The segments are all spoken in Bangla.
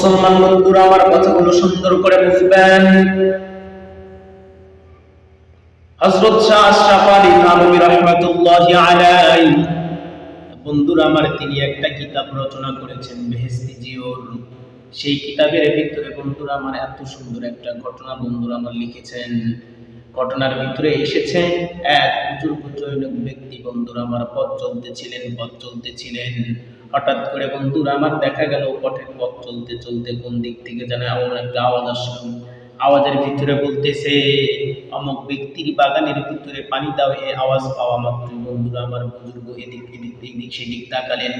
মুসলমান বন্ধুরা আমার কথাগুলো সুন্দর করে বুঝবেন। হযরত শাহ আশরাফ আলী থানভী রাহমাতুল্লাহি আলাইহি বন্ধুরা আমার তিনি একটা কিতাব রচনা করেছেন বেহেশতি জিওর। সেই কিতাবের ভিতরে বন্ধুরা আমার এত সুন্দর একটা ঘটনা বন্ধুরা আমার লিখেছেন। ঘটনার ভিতরে এসেছে এক বুজুর্গ জনৈক ব্যক্তি বন্ধুরা আমার পথ চলতেছিলেন। হঠাৎ করে বন্ধুরা আমার দেখা গেল পথ চলতে চলতে কোন দিক থেকে যেন এমন একটা আওয়াজ আসলো। আওয়াজের ভিতরে বলতেছে অমুক ব্যক্তির বাগানের ভিতরে পানি দাও। এই আওয়াজ পাওয়া মাত্র বন্ধুরা আমার বুজুর্গ এদিক সেদিক তাকালেন।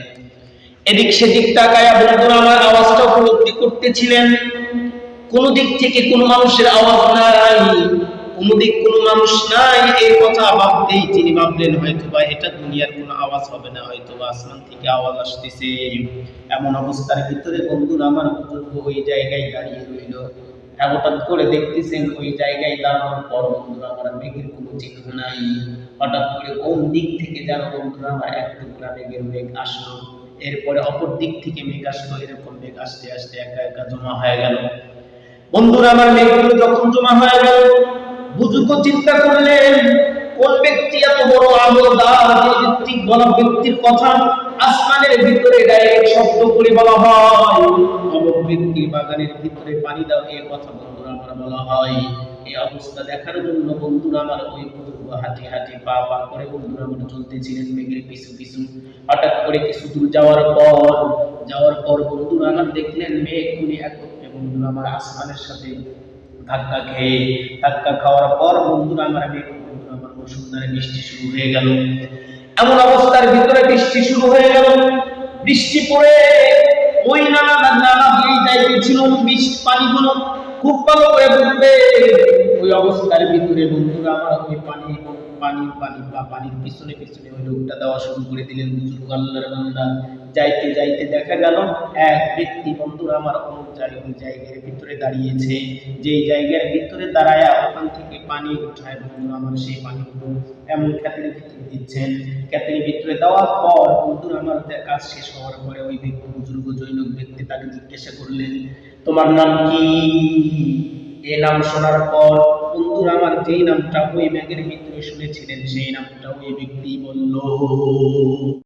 এদিক সেদিক তাকায়া বন্ধুরা আমার আওয়াজটা উপলব্ধি করতেছিলেন। কোন দিক থেকে কোনো মানুষের আওয়াজ নাই, কোনো মানুষ নাই। এই কথা ভাবতেই তিনি ভাবলেন হয়তোবা এটা দুনিয়ার কোনো আওয়াজ হবে না, হয়তোবা আসমান থেকে আওয়াজ আসতেছে। এমন অবস্থার ভিতরে বন্ধুরা আমার বুজুর্গ ওই জায়গায় দাঁড়িয়ে রইল। হঠাৎ করে দেখতেছেন ওই জায়গায় দাঁড়ানোর পর বন্ধুরা আমার মেঘের কোনো চিহ্ন নাই। হঠাৎ করে কোন দিক থেকে যেন বন্ধুরা আমার এক টুকরা মেঘ আসলো। এরপরে অপর দিক থেকে মেঘ আসলো। এরকম মেঘ আস্তে আস্তে একা একা জমা হয়ে গেল। বন্ধুরা আমার মেঘগুলো যখন জমা হয়ে গেল, বুজুর্গ চিন্তা করলেন কোন ব্যক্তি এত বড় আমলদার, যে ব্যক্তি বড় ব্যক্তির কথা আসমানের ভিতরে ডাইরেক্ট শব্দ করে বলা হয়। অমুক ব্যক্তির বাগানের ভিতরে পানি দাও, এই কথা বন্ধুরা আমার বলা হয়। এই অবস্থা দেখার জন্য বন্ধুরা আমার ওই বুজুর্গ হাঁটি হাঁটি পা করে বন্ধুরা আমার চলতেছিলেন মেঘের পিছু পিছু। হঠাৎ করে কিছু দূর যাওয়ার পর বন্ধুরা আমার দেখলেন মেঘগুলি একত্রে বন্ধুরা আমার আসমানের সাথে ধাক্কা খাওয়ার পর বন্ধুরা আমার মুষলধারে বৃষ্টি শুরু হয়ে গেল। এমন অবস্থার ভিতরে বৃষ্টি শুরু হয়ে গেল। বৃষ্টি পড়ে ওই নালা দিয়ে যাইতেছিল, বৃষ্টি পানিগুলো খুব ভালো করে পড়বে। ওই অবস্থার ভিতরে বন্ধুরা আমার ওই পানির পিছনে ওই লোকটা দেওয়া শুরু করে দিলেন বুজুর্গ আল্লাহর বান্দা। যাইতে যাইতে দেখা গেল এক ব্যক্তি বন্ধুরা আমার অমুক জায়গার ভিতরে দাঁড়িয়েছে। যেই জায়গার ভিতরে দাঁড়ায়া ওখান থেকে পানি উঠায় বন্ধুরা আমার সেই পানিগুলো এমন ক্ষেতের ভিতরে দিচ্ছেন। ক্ষেতের ভিতরে দেওয়ার পর বন্ধুরা আমার কাজ শেষ হওয়ার পরে ওই ব্যক্তি বুজুর্গ জনৈক ব্যক্তি তাকে জিজ্ঞাসা করলেন তোমার নাম কি? এই নাম শোনার পর বন্ধুরা আমার যেই নামটা ওই মেঘের ভিতরে শুনেছিলেন সেই নামটা ওই ব্যক্তি বলল।